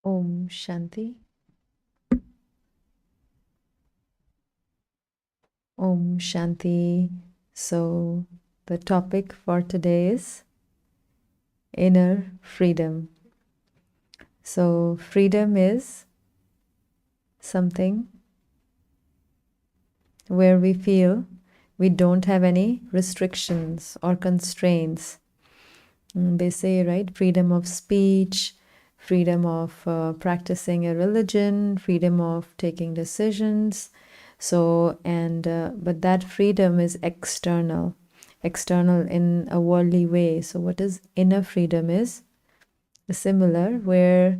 Om Shanti. Om Shanti. So, the topic for today is inner freedom. So, freedom is something where we feel we don't have any restrictions or constraints. They say, right, freedom of speech, freedom of practicing a religion, freedom of taking decisions. So, but that freedom is external in a worldly way. So, what is inner freedom is similar, where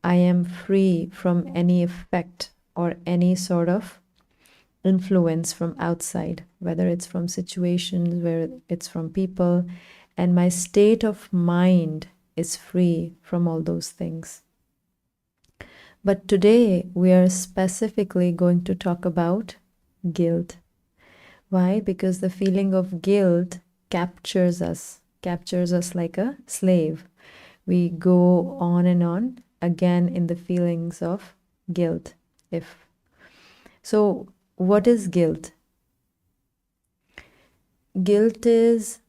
I am free from any effect or any sort of influence from outside, whether it's from situations, where it's from people, and my state of mind is free from all those things. But today we are specifically going to talk about guilt. Why? Because the feeling of guilt captures us like a slave. We go on and on again in the feelings of guilt. So, what is guilt? Guilt is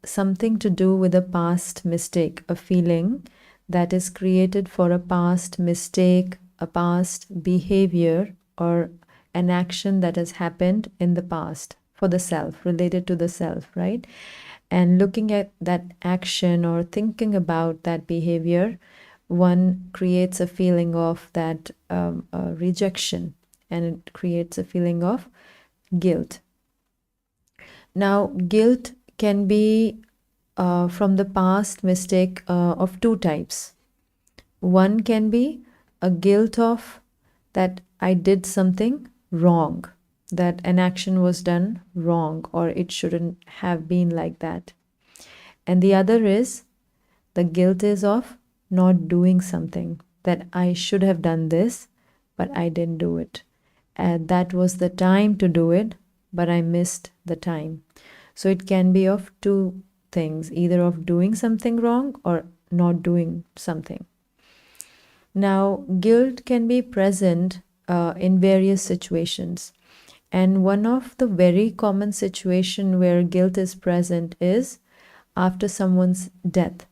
something to do with a past mistake, a feeling that is created for a past mistake, a past behavior, or an action that has happened in the past for the self, related to the self, right? And looking at that action or thinking about that behavior, one creates a feeling of that rejection, and it creates a feeling of guilt. Now, guilt can be from the past mistake of two types. One can be a guilt of that I did something wrong, that an action was done wrong, or it shouldn't have been like that. And the other is the guilt is of not doing something, that I should have done this, but I didn't do it. And that was the time to do it, but I missed the time. So it can be of two things, either of doing something wrong or not doing something. Now, guilt can be present in various situations. And one of the very common situation where guilt is present is after someone's death.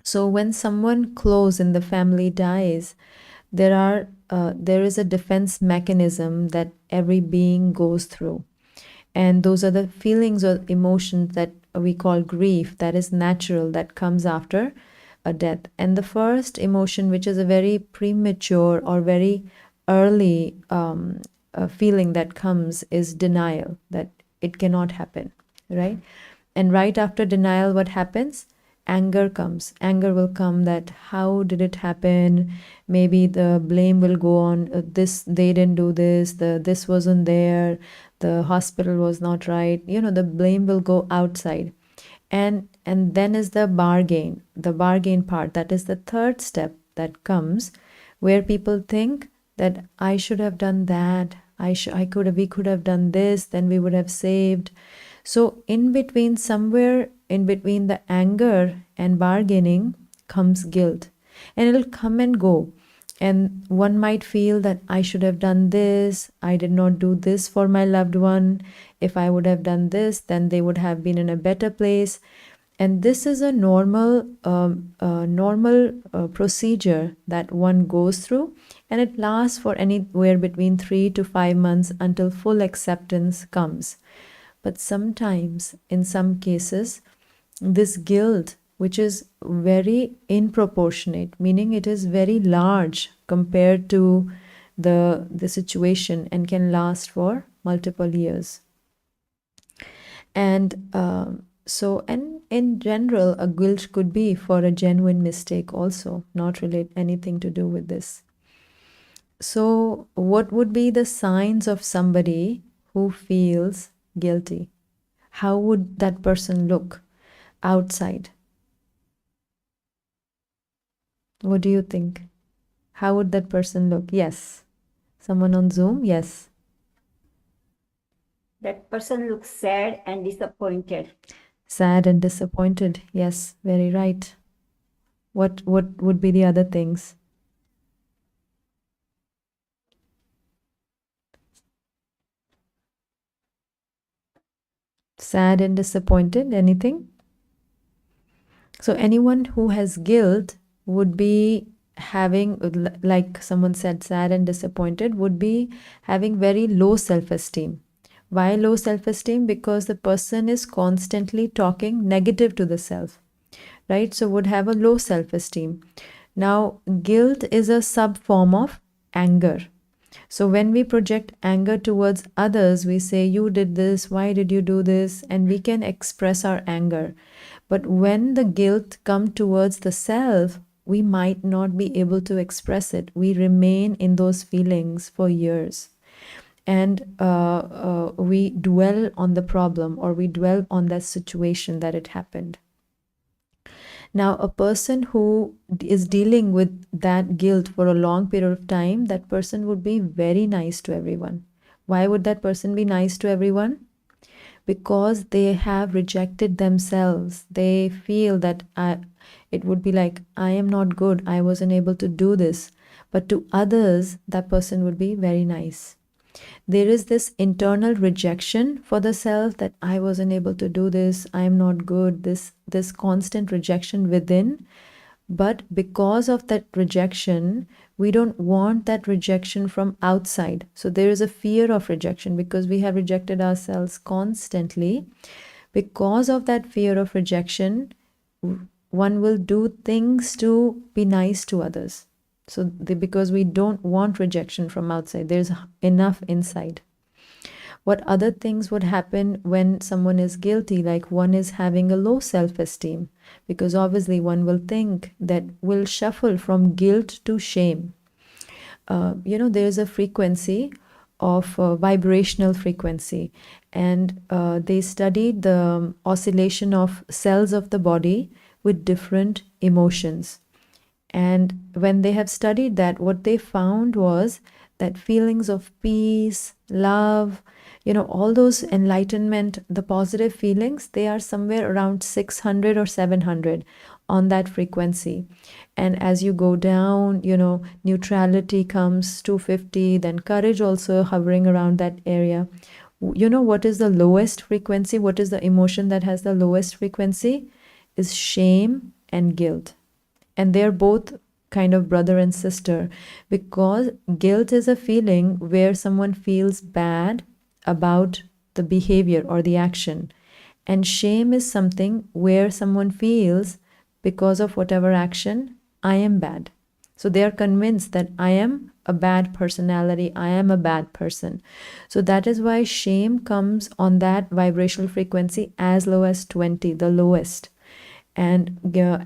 So when someone close in the family dies, there is a defense mechanism that every being goes through. And those are the feelings or emotions that we call grief, that is natural, that comes after a death. And the first emotion, which is a very premature or very early feeling that comes, is denial, that it cannot happen, right? And right after denial, what happens? Anger comes. Anger will come, that how did it happen? Maybe the blame will go on, this, they didn't do this, this wasn't there, the hospital was not right. The blame will go outside. And then is the bargain part. That is the third step that comes, where people think that I should have done that, we could have done this, then we would have saved. So somewhere in between the anger and bargaining comes guilt, and it'll come and go. And one might feel that I should have done this, I did not do this for my loved one. If I would have done this, then they would have been in a better place. And this is a normal procedure that one goes through, and it lasts for anywhere between 3 to 5 months until full acceptance comes. But sometimes, in some cases, this guilt, which is very disproportionate, meaning it is very large compared to the situation, and can last for multiple years. And and in general, a guilt could be for a genuine mistake also, not relate anything to do with this. So what would be the signs of somebody who feels guilty? How would that person look outside? What do you think? How would that person look? Yes. Someone on Zoom? Yes. That person looks sad and disappointed. Sad and disappointed. Yes, very right. What would be the other things? Sad and disappointed, anything? So anyone who has guilt would be having, like someone said, sad and disappointed, would be having very low self-esteem. Why low self-esteem? Because the person is constantly talking negative to the self, right? So would have a low self-esteem. Now, guilt is a sub form of anger. So when we project anger towards others, we say, you did this, why did you do this? And we can express our anger. But when the guilt comes towards the self, we might not be able to express it. We remain in those feelings for years. And we dwell on the problem, or we dwell on that situation that it happened. Now, a person who is dealing with that guilt for a long period of time, that person would be very nice to everyone. Why would that person be nice to everyone? Because they have rejected themselves. They feel that it would be like, I am not good, I wasn't able to do this. But to others, that person would be very nice. There is this internal rejection for the self, that I wasn't able to do this, I am not good, this constant rejection within. But because of that rejection, we don't want that rejection from outside. So there is a fear of rejection because we have rejected ourselves constantly. Because of that fear of rejection, one will do things to be nice to others. So because we don't want rejection from outside, there's enough inside. What other things would happen when someone is guilty? Like one is having a low self-esteem, because obviously one will think that will shuffle from guilt to shame. There's a frequency of vibrational frequency, and they studied the oscillation of cells of the body with different emotions. And when they have studied that, what they found was that feelings of peace, love, all those enlightenment, the positive feelings, they are somewhere around 600 or 700 on that frequency. And as you go down, neutrality comes 250, then courage also hovering around that area. What is the lowest frequency? What is the emotion that has the lowest frequency? Is shame and guilt. And they're both kind of brother and sister, because guilt is a feeling where someone feels bad about the behavior or the action, and shame is something where someone feels, because of whatever action, I am bad. So they are convinced that I am a bad personality, I am a bad person. So that is why shame comes on that vibrational frequency as low as 20, the lowest. And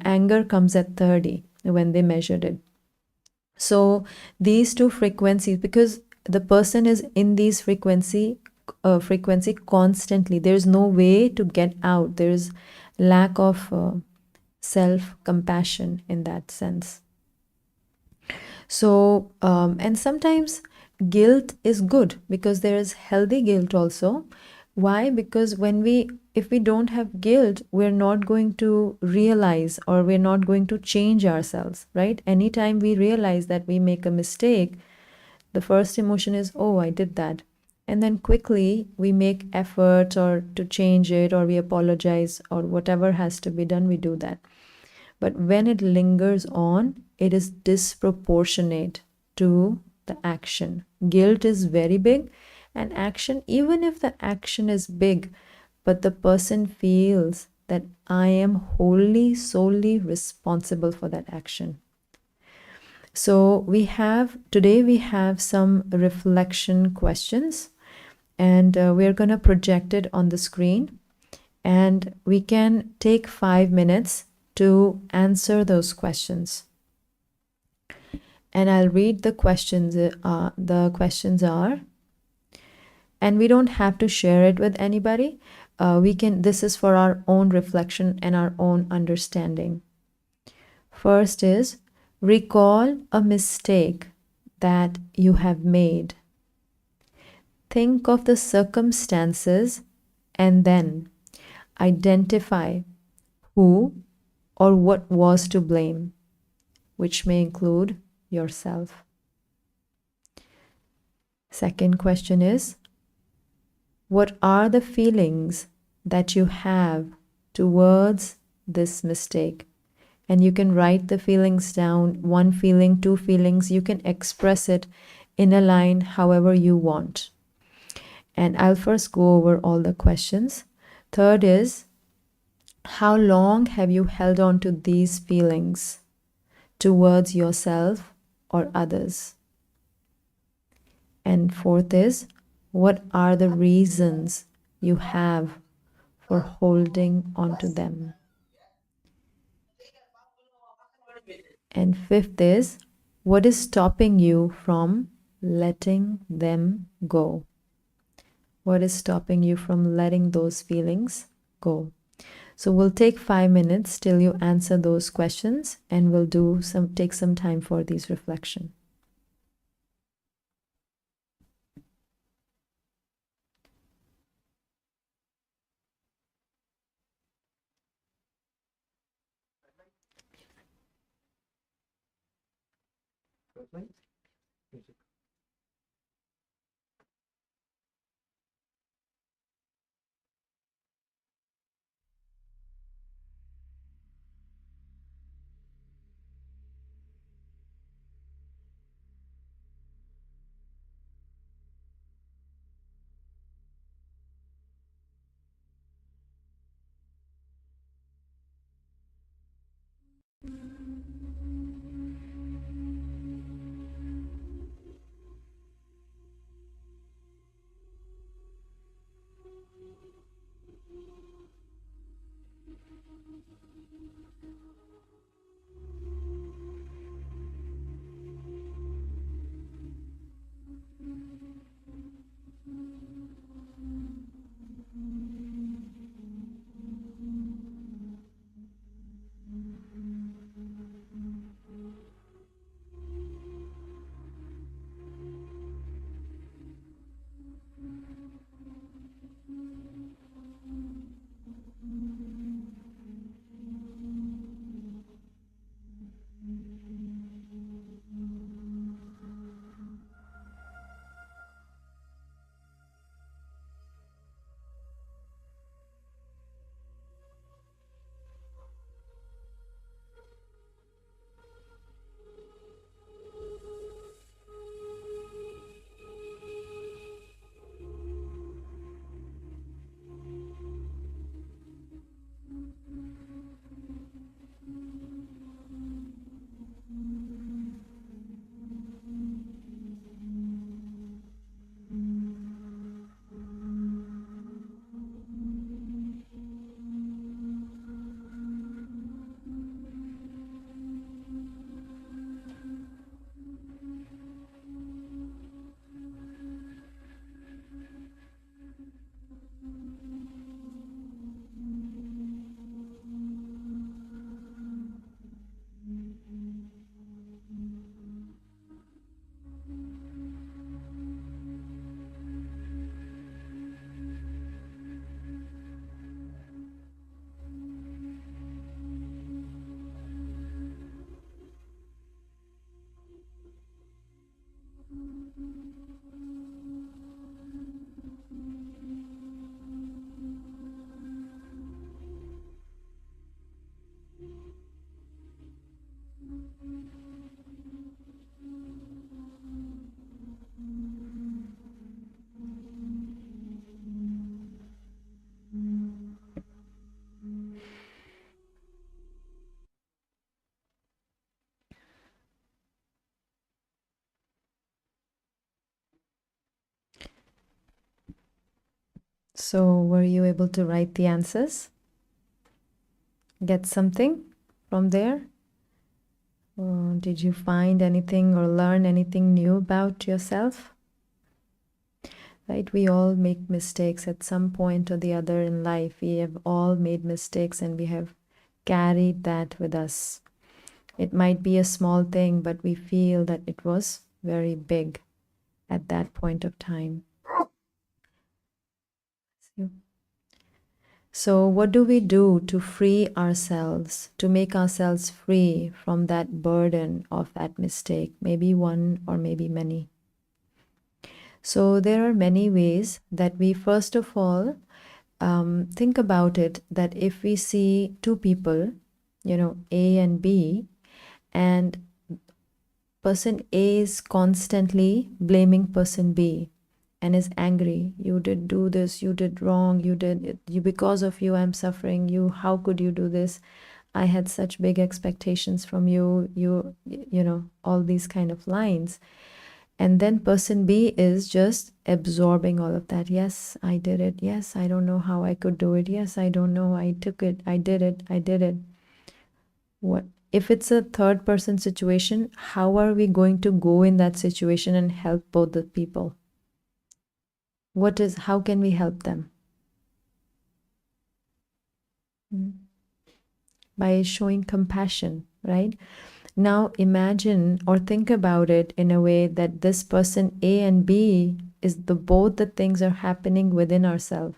anger comes at 30 when they measured it. So these two frequencies, because the person is in these frequency constantly, there's no way to get out. There's lack of self-compassion in that sense. So and sometimes guilt is good, because there is healthy guilt also. Why? Because if we don't have guilt, we're not going to realize, or we're not going to change ourselves, right? Anytime we realize that we make a mistake, the first emotion is, oh, I did that. And then quickly we make efforts or to change it, or we apologize, or whatever has to be done, we do that. But when it lingers on, it is disproportionate to the action. Guilt is very big, and action, even if the action is big, but the person feels that I am wholly, solely responsible for that action. So today we have some reflection questions, and we're going to project it on the screen, and we can take 5 minutes to answer those questions. And I'll read the questions. The questions are, and we don't have to share it with anybody. This is for our own reflection and our own understanding. First is, recall a mistake that you have made. Think of the circumstances and then identify who or what was to blame. which may include yourself. Second question is, what are the feelings that you have towards this mistake? And you can write the feelings down, one feeling, two feelings. You can express it in a line however you want. And I'll first go over all the questions. Third is, how long have you held on to these feelings towards yourself or others? And fourth is, what are the reasons you have for holding on to them? And fifth is, what is stopping you from letting them go? What is stopping you from letting those feelings go? So we'll take 5 minutes till you answer those questions, and we'll take some time for these reflection. So, were you able to write the answers? Get something from there? Or did you find anything or learn anything new about yourself? Right? We all make mistakes at some point or the other in life. We have all made mistakes and we have carried that with us. It might be a small thing, but we feel that it was very big at that point of time. So, what do we do to free ourselves, to make ourselves free from that burden of that mistake? Maybe one or maybe many. So, there are many ways that we, first of all, think about it, that if we see two people, A and B, and person A is constantly blaming person B and is angry. You did do this, you did wrong, you did it, you, because of you I'm suffering, you, how could you do this? I had such big expectations from you, all these kind of lines. And then person B is just absorbing all of that. Yes, I did it. Yes, I don't know how I could do it. Yes, I don't know. I took it. I did it. I did it. What if it's a third person situation? How are we going to go in that situation and help both the people? How can we help them? By showing compassion, right? Now imagine or think about it in a way that this person A and B is both the things are happening within ourselves.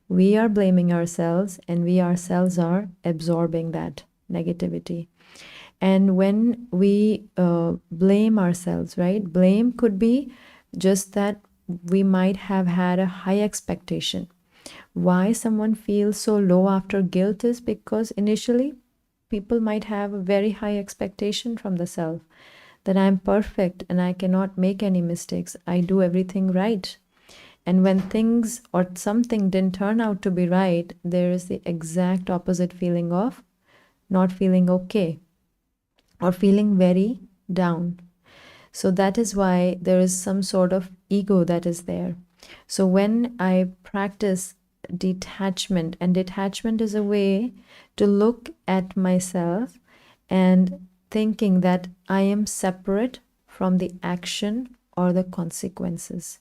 We are blaming ourselves and we ourselves are absorbing that negativity. And when we blame ourselves, right? Blame could be just that we might have had a high expectation. Why someone feels so low after guilt is because initially people might have a very high expectation from the self, that I'm perfect and I cannot make any mistakes. I do everything right. And when things or something didn't turn out to be right, there is the exact opposite feeling of not feeling okay or feeling very down. So that is why there is some sort of ego that is there. So when I practice detachment, and detachment is a way to look at myself and thinking that I am separate from the action or the consequences.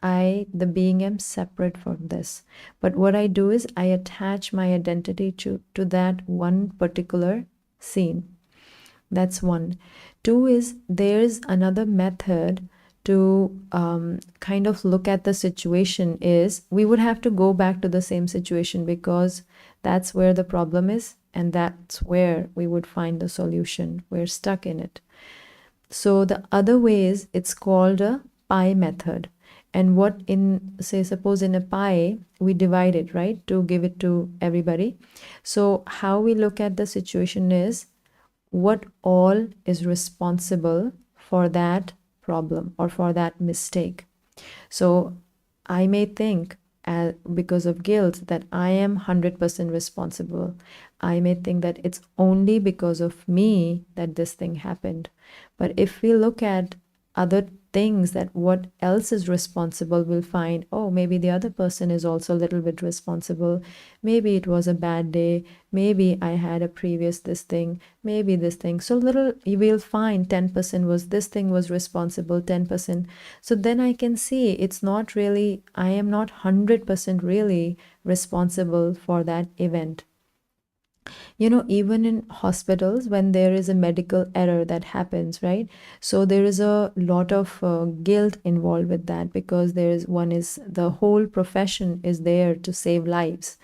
I, the being, am separate from this. But what I do is I attach my identity to that one particular scene. That's one. Two is there's another method to kind of look at the situation is we would have to go back to the same situation because that's where the problem is and that's where we would find the solution. We're stuck in it. So the other way is it's called a pie method. And what in, say, suppose in a pie, we divide it, right, to give it to everybody. So how we look at the situation is what all is responsible for that problem or for that mistake. So I may think, because of guilt, that I am 100% responsible. I may think that it's only because of me that this thing happened. But if we look at other things, that what else is responsible, we'll find, oh, maybe the other person is also a little bit responsible. Maybe it was a bad day. Maybe I had a previous this thing, maybe this thing. So little, you will find 10% was this thing was responsible, 10%. So then I can see it's not really, I am not 100% really responsible for that event. Even in hospitals, when there is a medical error that happens, right? So there is a lot of guilt involved with that because the whole profession is there to save lives.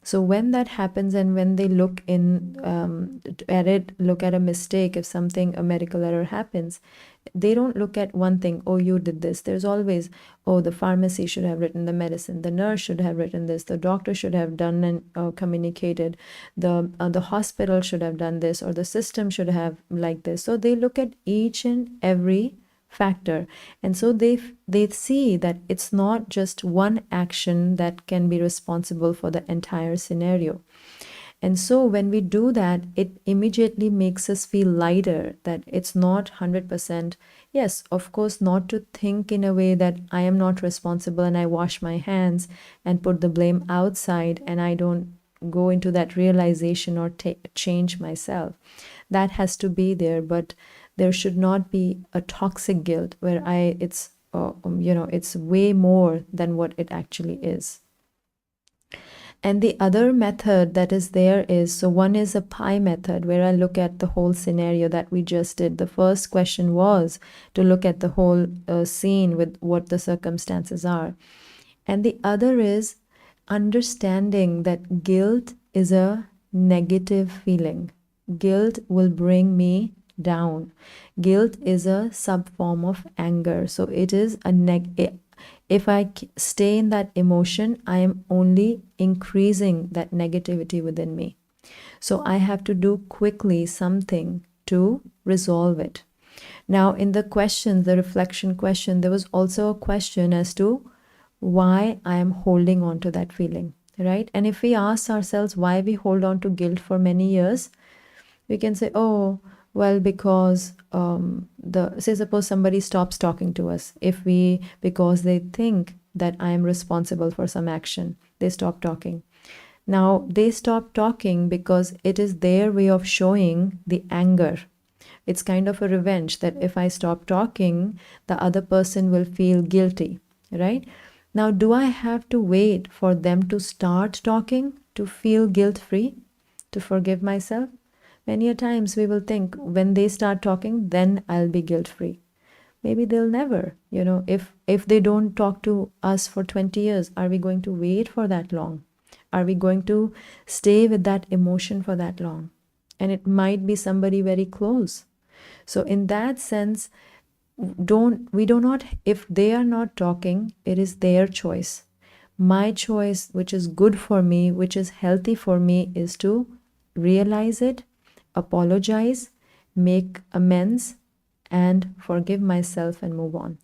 So when that happens and when they look at a mistake, if a medical error happens, they don't look at one thing, oh, you did this. There's always, oh, the pharmacy should have written the medicine, the nurse should have written this, the doctor should have done and communicated, the hospital should have done this, or the system should have like this. So they look at each and every factor, and so they see that it's not just one action that can be responsible for the entire scenario. And so when we do that, it immediately makes us feel lighter, that it's not 100%. Yes, of course, not to think in a way that I am not responsible and I wash my hands and put the blame outside and I don't go into that realization or change myself. That has to be there, but there should not be a toxic guilt where it's way more than what it actually is. And the other method that is there is, so one is a pie method where I look at the whole scenario that we just did. The first question was to look at the whole scene with what the circumstances are. And the other is understanding that guilt is a negative feeling. Guilt will bring me down. Guilt is a sub form of anger. So it is if I stay in that emotion, I am only increasing that negativity within me. So I have to do quickly something to resolve it. Now, in the question, the reflection question, there was also a question as to why I am holding on to that feeling, right? And if we ask ourselves why we hold on to guilt for many years, we can say, oh, well, because say suppose somebody stops talking to us, because they think that I am responsible for some action, they stop talking. Now they stop talking because it is their way of showing the anger. It's kind of a revenge that if I stop talking, the other person will feel guilty, right? Now, do I have to wait for them to start talking to feel guilt free, to forgive myself? Many a times we will think when they start talking, then I'll be guilt free. Maybe they'll never, if they don't talk to us for 20 years, are we going to wait for that long? Are we going to stay with that emotion for that long? And it might be somebody very close. So in that sense, we do not, if they are not talking, it is their choice. My choice, which is good for me, which is healthy for me, is to realize it, apologize, make amends, and forgive myself and move on.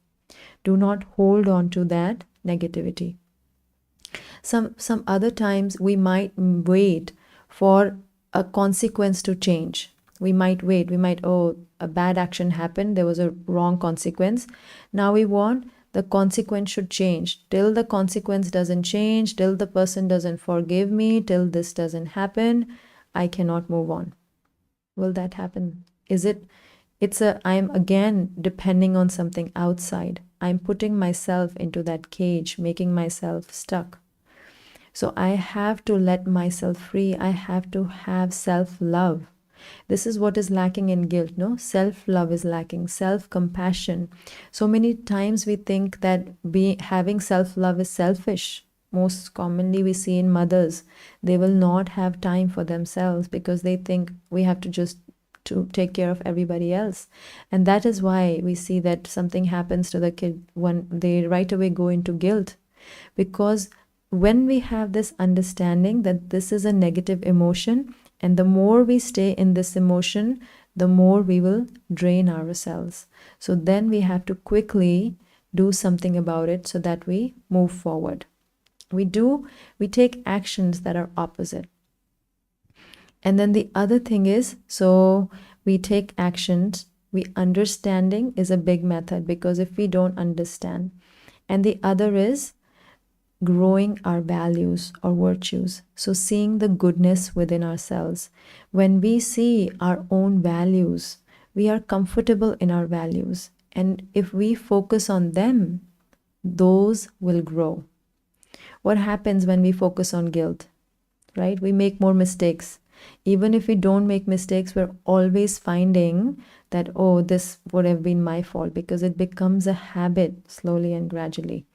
Do not hold on to that negativity. Some other times we might wait for a consequence to change. We might wait, oh, a bad action happened, there was a wrong consequence. Now we want the consequence should change. Till the consequence doesn't change, till the person doesn't forgive me, till this doesn't happen, I cannot move on. Will that happen? I'm again depending on something outside. I'm putting myself into that cage, making myself stuck. So I have to let myself free. I have to have self-love. This is what is lacking in guilt, no? Self-love is lacking, self-compassion. So many times we think that having self-love is selfish. Most commonly we see in mothers, they will not have time for themselves because they think we have to just to take care of everybody else. And that is why we see that something happens to the kid when they right away go into guilt. Because when we have this understanding that this is a negative emotion, and the more we stay in this emotion, the more we will drain ourselves. So then we have to quickly do something about it so that we move forward. We take actions that are opposite. And then the other thing is, so we take actions, understanding is a big method, because if we don't understand, and the other is growing our values or virtues. So seeing the goodness within ourselves. When we see our own values, we are comfortable in our values. And if we focus on them, those will grow. What happens when we focus on guilt, right? We make more mistakes. Even if we don't make mistakes, we're always finding that, oh, this would have been my fault, because it becomes a habit slowly and gradually.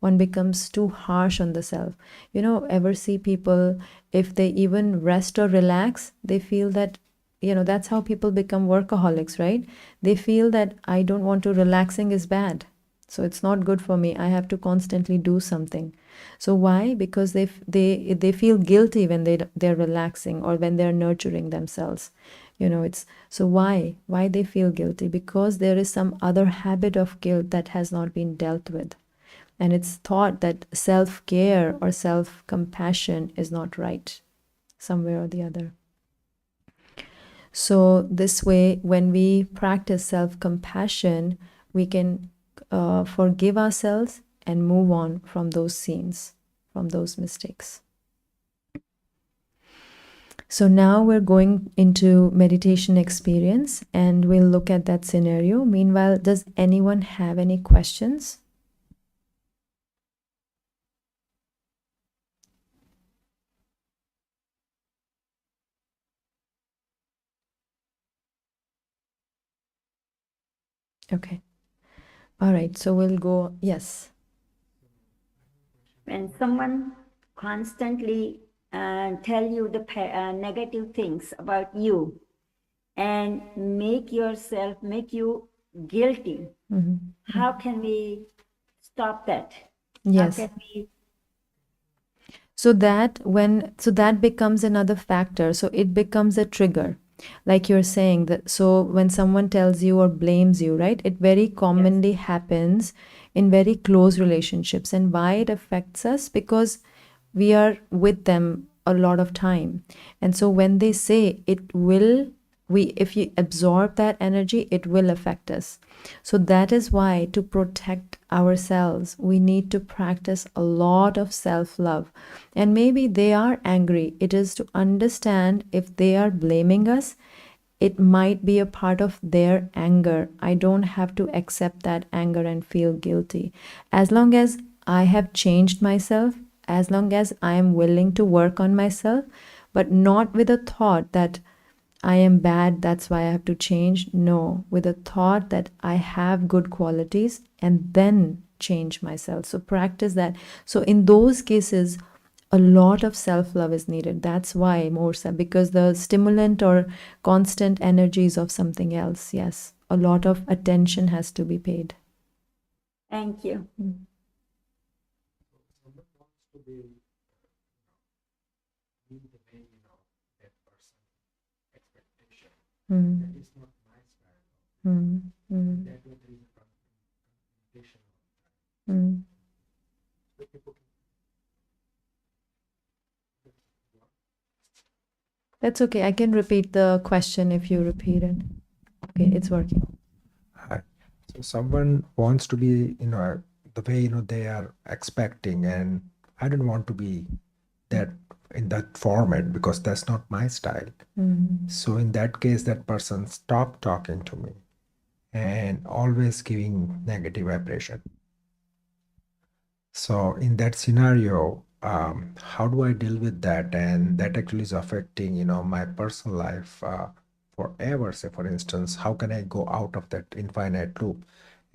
One becomes too harsh on the self. Ever see people, if they even rest or relax, they feel that, that's how people become workaholics, right? They feel that I don't want to, relaxing is bad. So it's not good for me. I have to constantly do something. So why? Because they feel guilty when they're relaxing or when they're nurturing themselves. It's so why they feel guilty? Because there is some other habit of guilt that has not been dealt with. And it's thought that self-care or self-compassion is not right, somewhere or the other. So this way, when we practice self-compassion, we can forgive ourselves and move on from those scenes, from those mistakes. So now we're going into meditation experience, and we'll look at that scenario. Meanwhile, does anyone have any questions? Okay. All right. So we'll go. Yes. When someone constantly tell you the negative things about you and make you guilty. How can we stop that? How Yes. can we? So that becomes another factor. So it becomes a trigger. Like you're saying that, so when someone tells you or blames you, right? It very commonly happens in very close relationships. And why it affects us? Because we are with them a lot of time. And so when they say it will, if you absorb that energy, it will affect us. So that is why, to protect ourselves, we need to practice a lot of self-love. And maybe they are angry. It is to understand, if they are blaming us, it might be a part of their anger. I don't have to accept that anger and feel guilty. As long as I have changed myself, as long as I am willing to work on myself, but not with a thought that I am bad, that's why I have to change. No, with a thought that I have good qualities and then change myself. So practice that. So in those cases, a lot of self-love is needed. That's why more so, because the stimulant or constant energies of something else. Yes, a lot of attention has to be paid. Thank you. Someone wants to be the way that person expectation. That is not my style. That way there is a communication. That's okay. I can repeat the question if you repeat it. Okay, it's working. Hi. So someone wants to be, the way, they are expecting, and I don't want to be that in that format because that's not my style. So in that case, that person stop talking to me and always giving negative vibration. So in that scenario, how do I deal with that? And that actually is affecting, my personal life forever. Say, for instance, how can I go out of that infinite loop?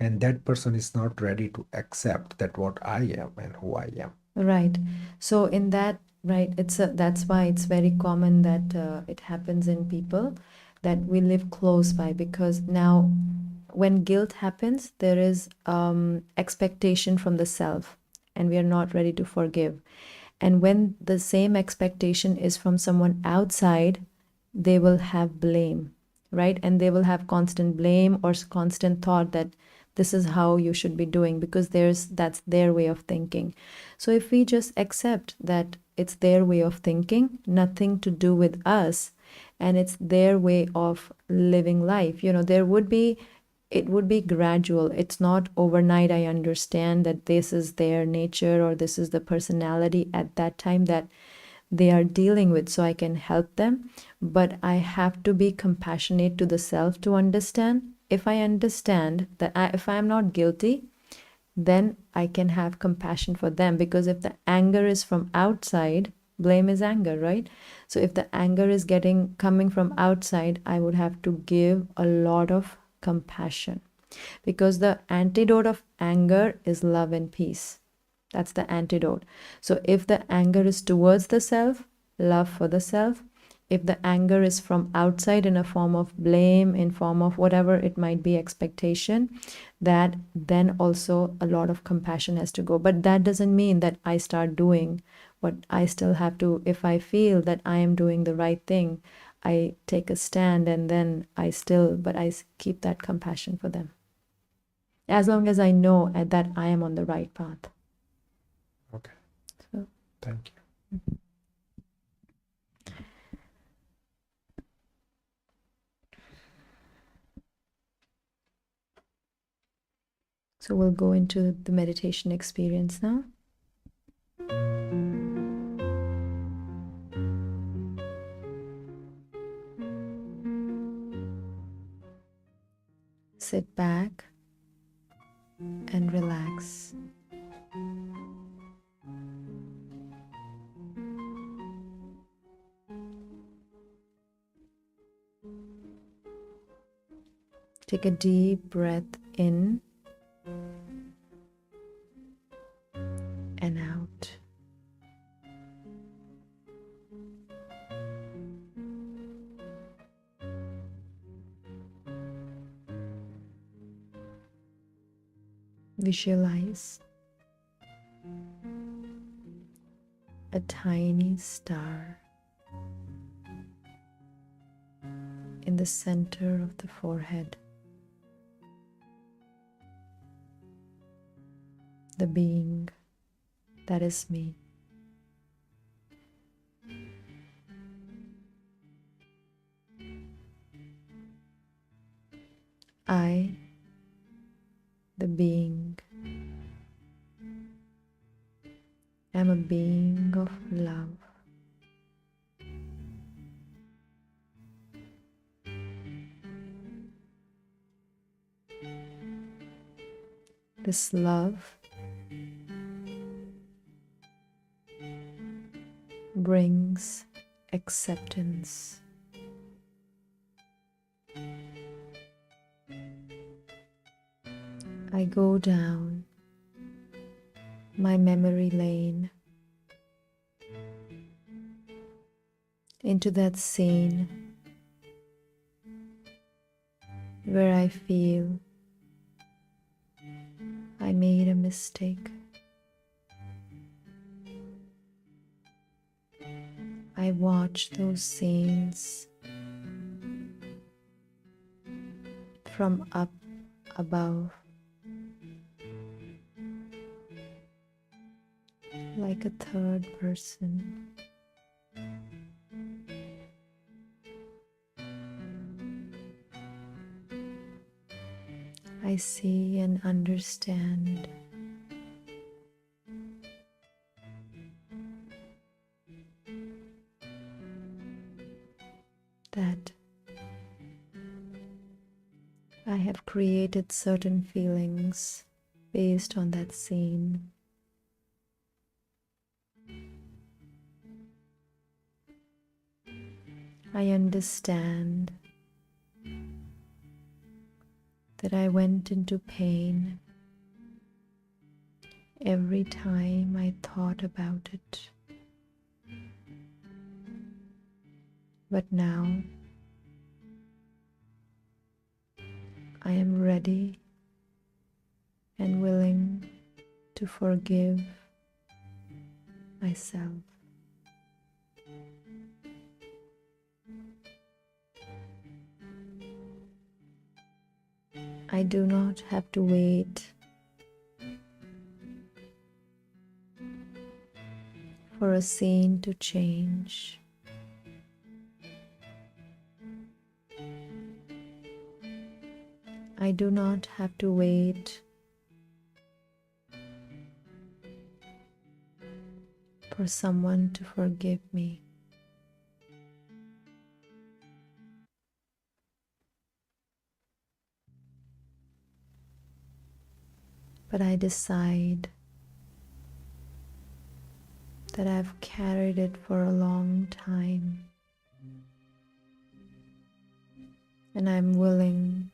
And that person is not ready to accept that what I am and who I am. Right. So in that, right, that's why it's very common that it happens in people that we live close by, because now when guilt happens, there is expectation from the self, and we are not ready to forgive. And when the same expectation is from someone outside, they will have blame, right? And they will have constant blame or constant thought that this is how you should be doing, because that's their way of thinking. So if we just accept that it's their way of thinking, nothing to do with us, and it's their way of living life, it would be gradual. It's not overnight. I understand that this is their nature or this is the personality at that time that they are dealing with, so I can help them. But I have to be compassionate to the self to understand. If I understand that if I am not guilty, then I can have compassion for them. Because if the anger is from outside, blame is anger, right? So if the anger is coming from outside, I would have to give a lot of compassion, because the antidote of anger is love and peace. That's the antidote. So if the anger is towards the self, love for the self. If the anger is from outside in a form of blame, in form of whatever it might be, expectation, that then also a lot of compassion has to go. But that doesn't mean that I start doing what I still have to. If I feel that I am doing the right thing, I take a stand, and then I keep that compassion for them, as long as I know that I am on the right path. Okay. So, Thank you. so we'll go into the meditation experience now. Sit back and relax. Take a deep breath in and out. Visualize a tiny star in the center of the forehead. The being that is me. I, the being, am a being of love. This love brings acceptance. I go down my memory lane into that scene where I feel I made a mistake. I watch those scenes from up above, like a third person. I see and understand that I have created certain feelings based on that scene. I understand that I went into pain every time I thought about it. But now I am ready and willing to forgive myself. I do not have to wait for a scene to change. I do not have to wait for someone to forgive me. But I decide that I've carried it for a long time, and I'm willing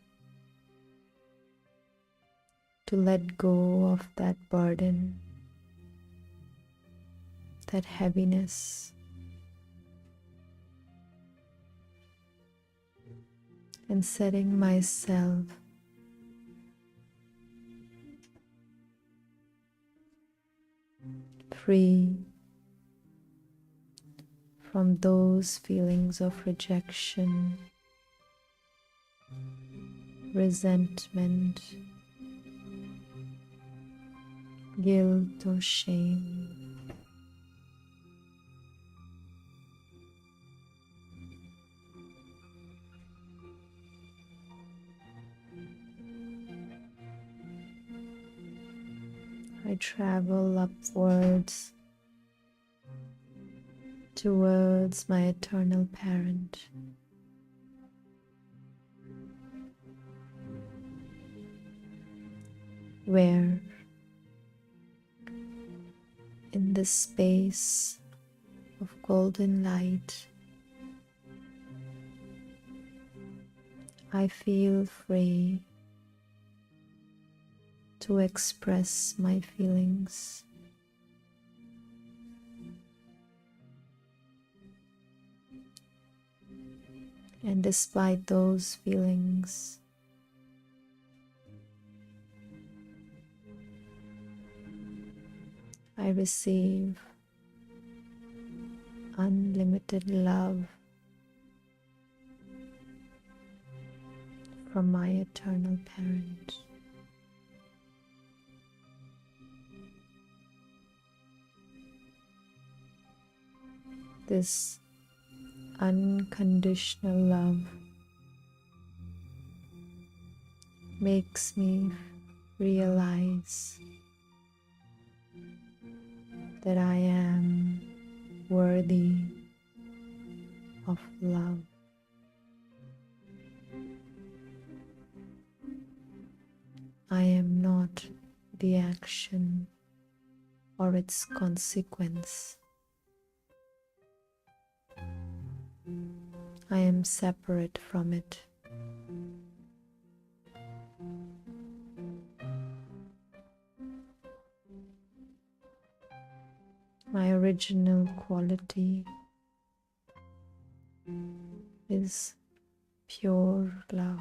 to let go of that burden, that heaviness, and setting myself free from those feelings of rejection, resentment, guilt, or shame. I travel upwards towards my eternal parent. Where in this space of golden light, I feel free to express my feelings. And despite those feelings, I receive unlimited love from my eternal parent. This unconditional love makes me realize that I am worthy of love. I am not the action or its consequence. I am separate from it. My original quality is pure love.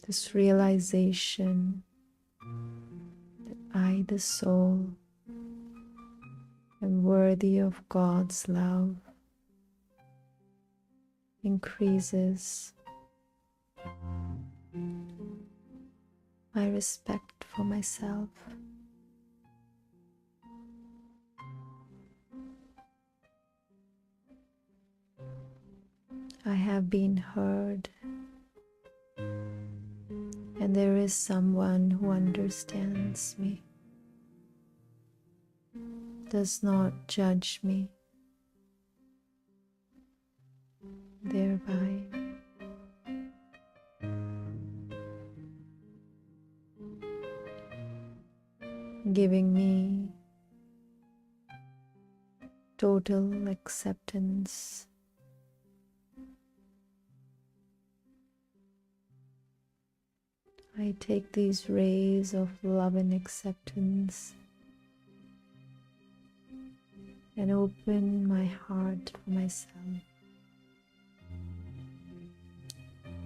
This realization that I, the soul, am worthy of God's love increases my respect for myself. I have been heard, and there is someone who understands me, does not judge me, thereby giving me total acceptance. I take these rays of love and acceptance and open my heart for myself,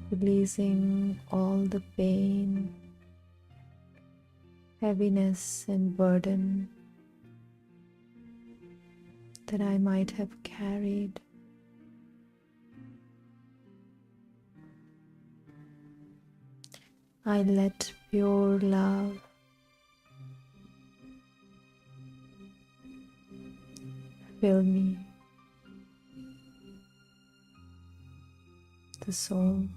releasing all the pain, heaviness, and burden that I might have carried. I let pure love fill me, the soul.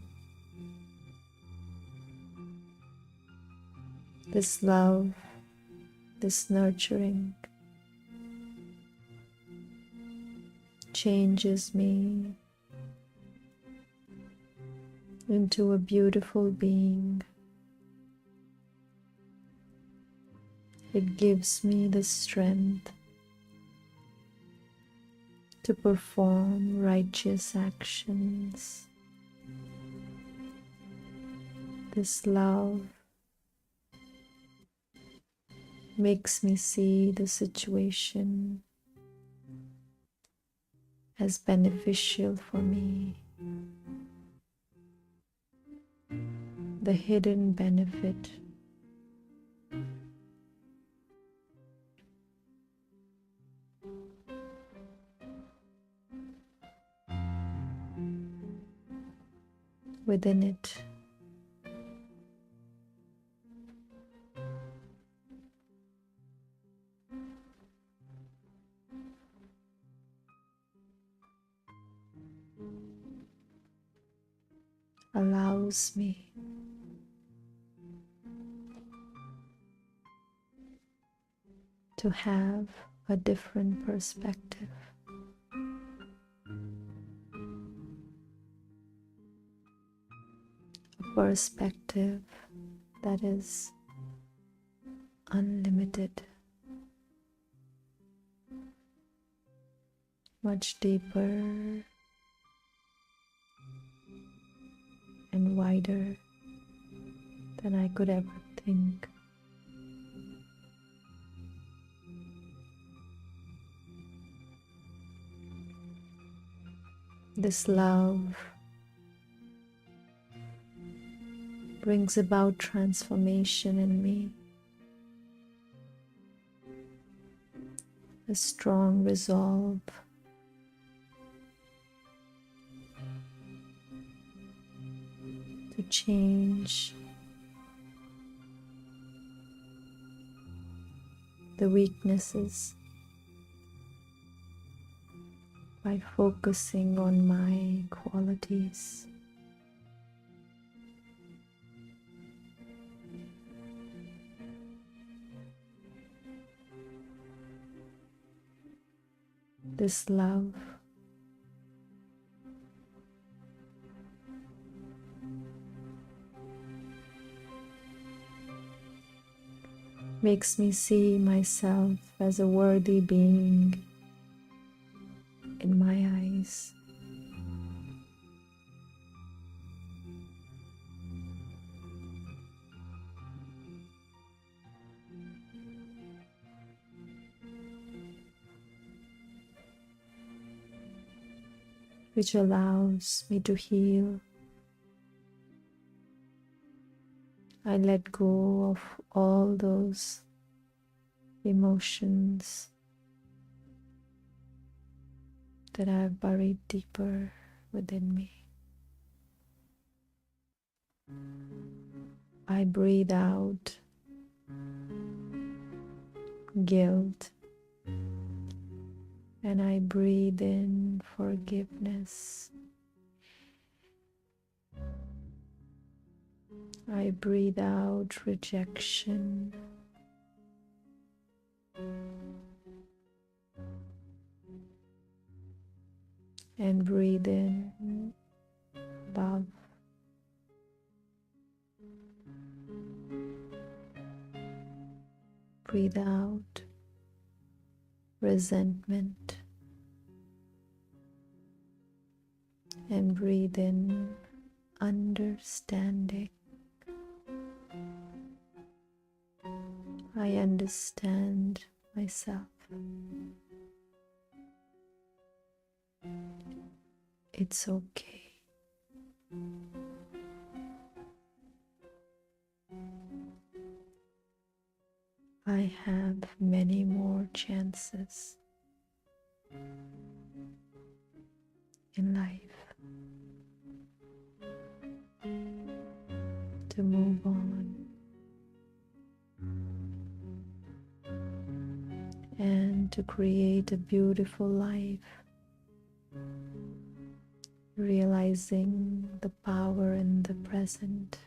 This love, this nurturing changes me into a beautiful being. It gives me the strength to perform righteous actions. This love makes me see the situation as beneficial for me. The hidden benefit within it allows me to have a different perspective. A perspective that is unlimited, much deeper and wider than I could ever think. This love brings about transformation in me, a strong resolve to change the weaknesses by focusing on my qualities. This love makes me see myself as a worthy being in my eyes. Which allows me to heal. I let go of all those emotions that I've buried deeper within me. I breathe out guilt and I breathe in forgiveness. I breathe out rejection. And breathe in love. Breathe out resentment. And breathe in understanding. I understand myself. It's okay. I have many more chances in life to move on and to create a beautiful life, realizing the power in the present.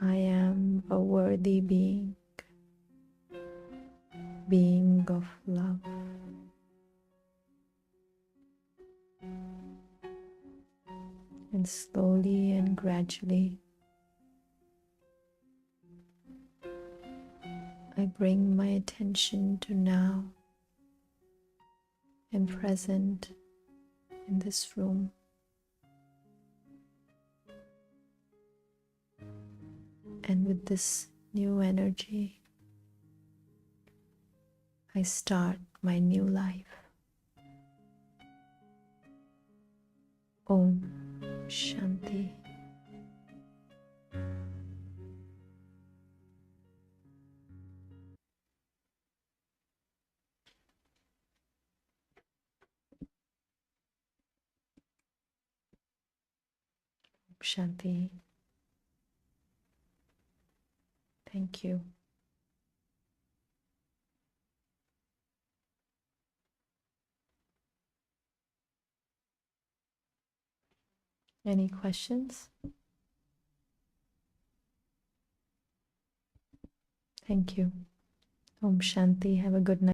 I am a worthy being of love. And slowly and gradually, I bring my attention to now and present in this room. And with this new energy, I start my new life. Om Shanti. Shanti. Thank you. Any questions? Thank you. Om Shanti. Have a good night.